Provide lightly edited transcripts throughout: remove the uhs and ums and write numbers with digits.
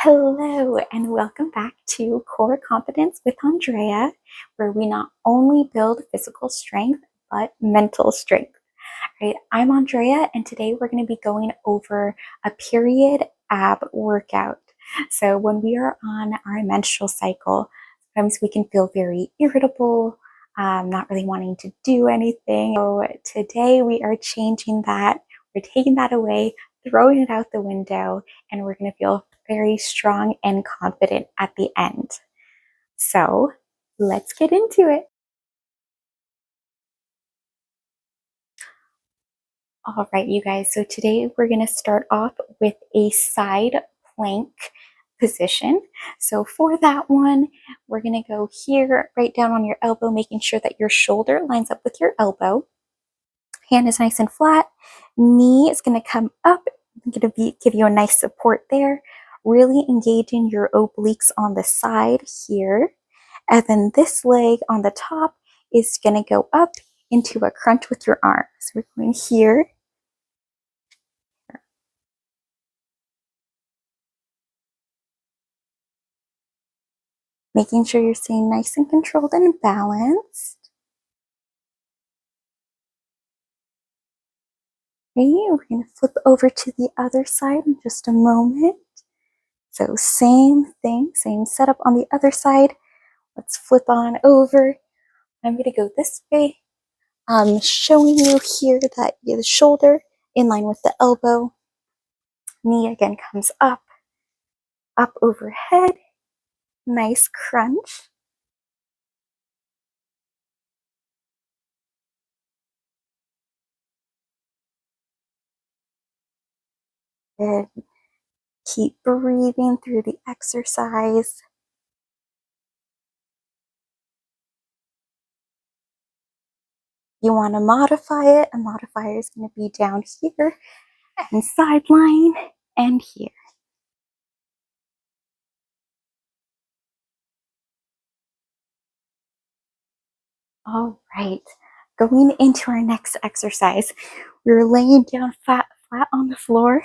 Hello, and welcome back to Core Competence with Andrea, where we not only build physical strength, but mental strength. Right? I'm Andrea, and today we're going to be going over a period ab workout. So, when we are on our menstrual cycle, sometimes we can feel very irritable, not really wanting to do anything. So, today we are changing that. We're taking that away, throwing it out the window, and we're going to feel very strong and confident at the end. So, let's get into it. All right, you guys. So today we're going to start off with a side plank position. So for that one, we're going to go here, right down on your elbow, making sure that your shoulder lines up with your elbow. Hand is nice and flat. Knee is going to come up. I'm going to give you a nice support there. Really engaging your obliques on the side here. And then this leg on the top is going to go up into a crunch with your arms. So we're going here. Making sure you're staying nice and controlled and balanced. Okay, we're going to flip over to the other side in just a moment. So same thing, same setup on the other side. Let's flip on over. I'm going to go this way. Showing you here that the shoulder in line with the elbow. Knee again comes up overhead. Nice crunch. Good. Keep breathing through the exercise. You want to modify it. A modifier is going to be down here and sideline and here. All right, going into our next exercise, we're laying down flat on the floor,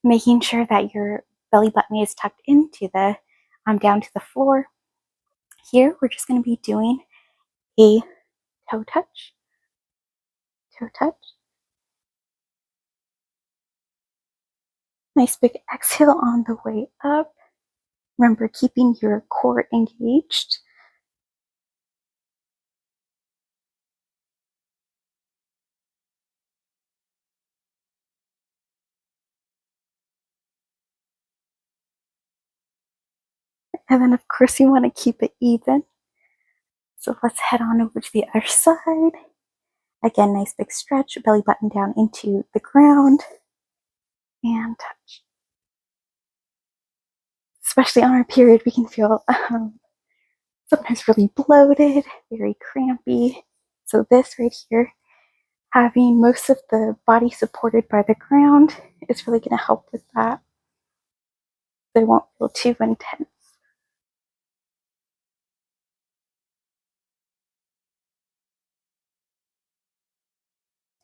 making sure that your belly button is tucked into the down to the floor. Here, we're just going to be doing a toe touch, toe touch. Nice big exhale on the way up. Remember, keeping your core engaged. And then, of course, you want to keep it even. So let's head on over to the other side. Again, nice big stretch, belly button down into the ground. And touch. Especially on our period, we can feel sometimes really bloated, very crampy. So this right here, having most of the body supported by the ground is really going to help with that. They won't feel too intense.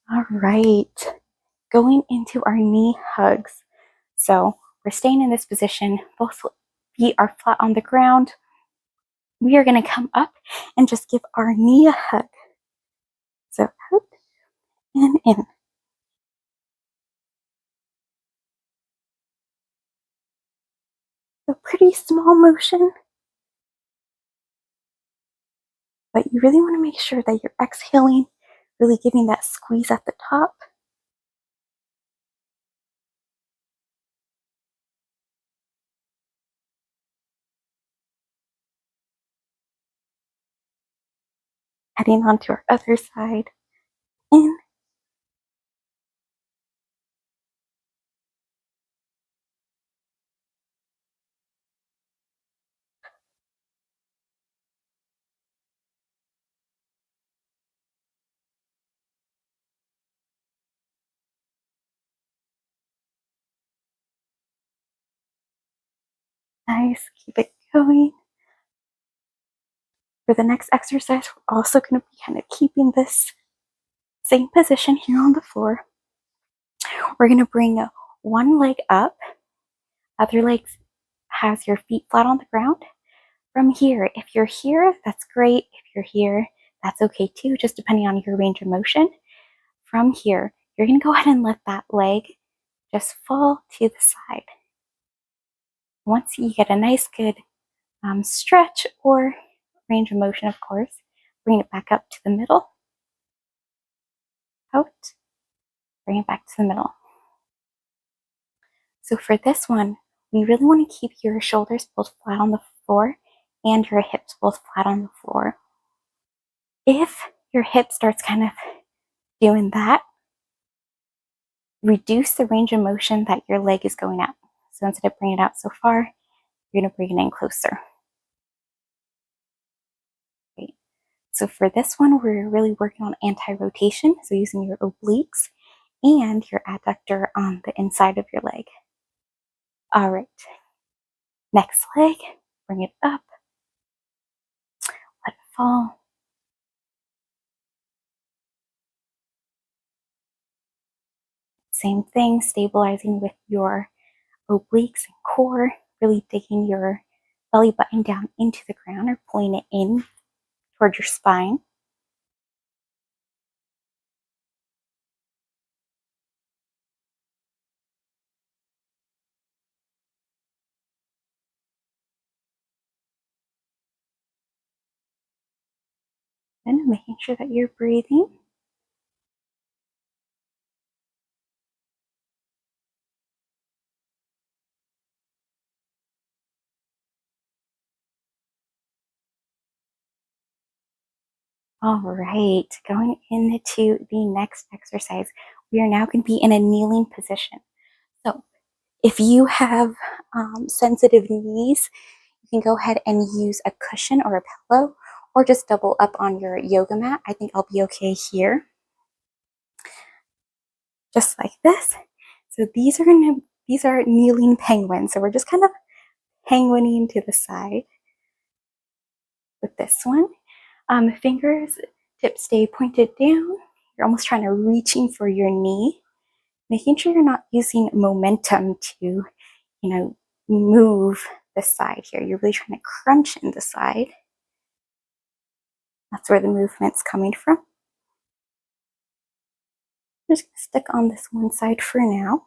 All right, going into our knee hugs. So we're staying in this position. Both feet are flat on the ground. We are going to come up and just give our knee a hug. So out and in. A pretty small motion, but you really want to make sure that you're exhaling, really giving that squeeze at the top. Heading on to our other side. In. Nice. Keep it going. For the next exercise, we're also going to be kind of keeping this same position here on the floor. We're going to bring one leg up, Other leg has your feet flat on the ground. From here, if you're here, that's great. If you're here, that's okay too, just depending on your range of motion. From here, you're going to go ahead and let that leg just fall to the side. Once you get a nice good stretch or range of motion, of course, bring it back up to the middle, out, bring it back to the middle. So for this one, we really want to keep your shoulders both flat on the floor and your hips both flat on the floor. If your hip starts kind of doing that, reduce the range of motion that your leg is going out. So instead of bringing it out so far, you're going to bring it in closer. Great. So for this one, we're really working on anti-rotation, so using your obliques and your adductor on the inside of your leg. All right. Next leg, bring it up, let it fall. Same thing, stabilizing with your obliques and core, really digging your belly button down into the ground or pulling it in towards your spine. And making sure that you're breathing. All right, going into the next exercise, we are now going to be in a kneeling position. So if you have sensitive knees, you can go ahead and use a cushion or a pillow, or just double up on your yoga mat. I think I'll be okay here. Just like this. So these are kneeling penguins. So we're just kind of penguining to the side with this one. Fingers tips stay pointed down. You're almost trying to reaching for your knee, making sure you're not using momentum to, move the side here. You're really trying to crunch in the side. That's where the movement's coming from. I'm just going to stick on this one side for now.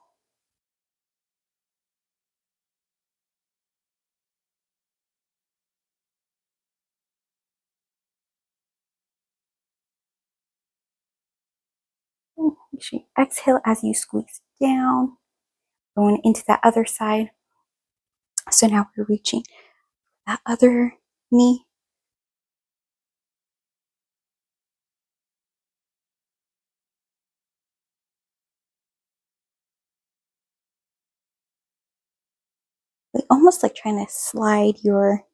Make sure you exhale as you squeeze down, going into that other side. So now we're reaching that other knee. Like almost like trying to slide your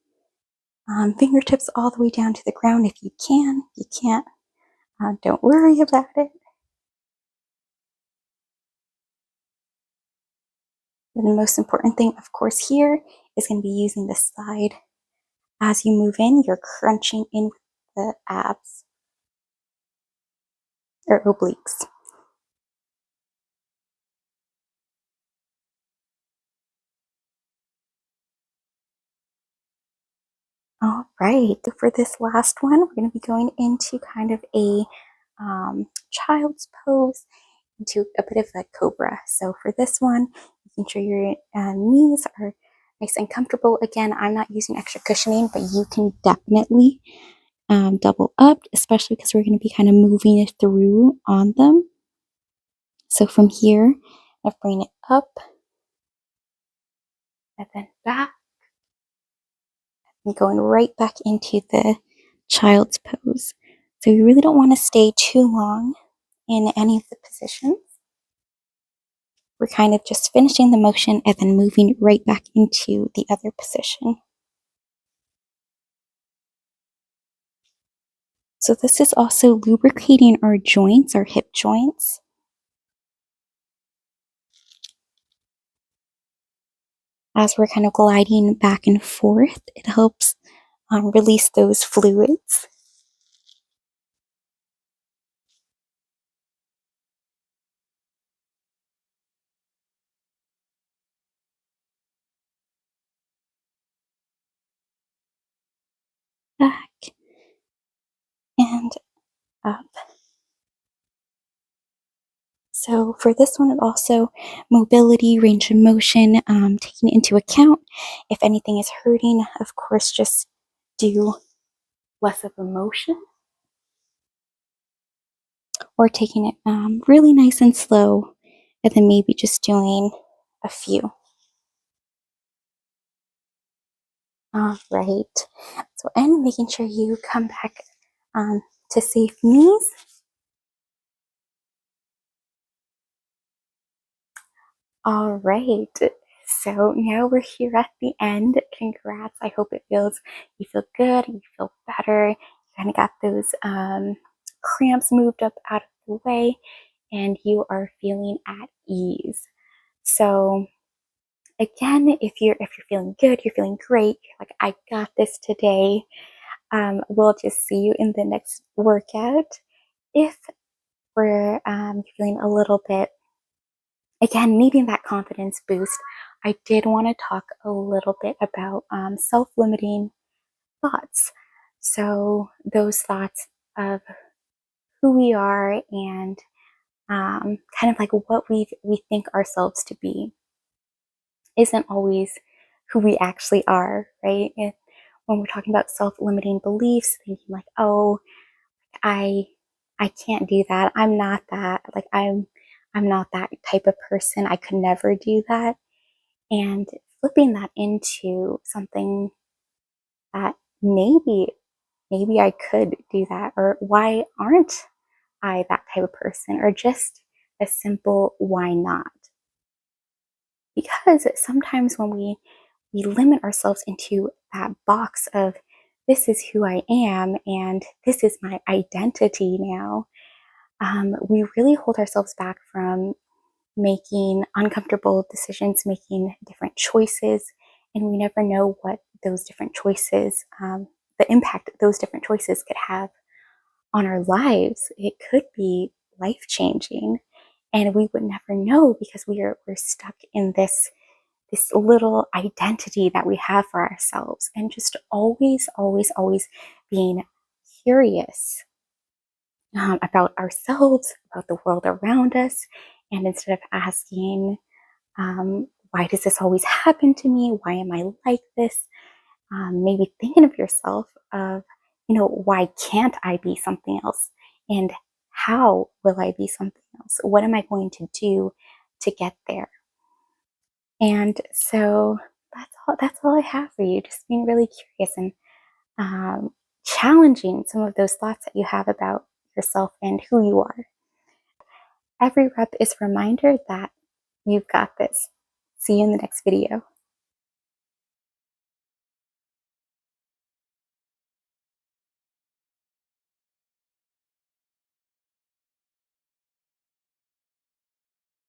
fingertips all the way down to the ground if you can. If you can't, don't worry about it. And the most important thing, of course, here is going to be using the side. As you move in, you're crunching in with the abs or obliques. All right, so for this last one, we're going to be going into kind of a child's pose, into a bit of a cobra. So for this one, making sure your knees are nice and comfortable. Again, I'm not using extra cushioning, but you can definitely double up, especially because we're going to be kind of moving it through on them. So from here, I bring it up and then back. And going right back into the child's pose. So you really don't want to stay too long in any of the positions. We're kind of just finishing the motion and then moving right back into the other position. So this is also lubricating our joints, our hip joints. As we're kind of gliding back and forth, it helps release those fluids. and up. So for this one, it also mobility, range of motion, taking into account if anything is hurting, of course, just do less of a motion, or taking it really nice and slow, and then maybe just doing a few. All right. So, and making sure you come back to safe knees. All right. So now we're here at the end. Congrats. I hope you feel good, you feel better. You kind of got those cramps moved up out of the way, and you are feeling at ease. So again, if you're feeling good, you're feeling great, you're like, I got this today. We'll just see you in the next workout. If we're feeling a little bit, again, needing that confidence boost, I did want to talk a little bit about self-limiting thoughts. So those thoughts of who we are and kind of like what we think ourselves to be isn't always who we actually are, right? When we're talking about self-limiting beliefs, thinking like, oh, I I can't do that. I'm not that. Like I'm not that type of person. I could never do that. And flipping that into something that maybe I could do that, or why aren't I that type of person, or just a simple why not? Because sometimes when we limit ourselves into that box of this is who I am and this is my identity now, we really hold ourselves back from making uncomfortable decisions, making different choices, and we never know what those different choices, the impact those different choices could have on our lives. It could be life changing, and we would never know because we're stuck in this little identity that we have for ourselves, and just always being curious about ourselves, about the world around us, and instead of asking, why does this always happen to me? Why am I like this? Maybe thinking of yourself of, why can't I be something else? And how will I be something else? What am I going to do to get there? And so that's all I have for you. Just being really curious and challenging some of those thoughts that you have about yourself and who you are. Every rep is a reminder that you've got this. See you in the next video.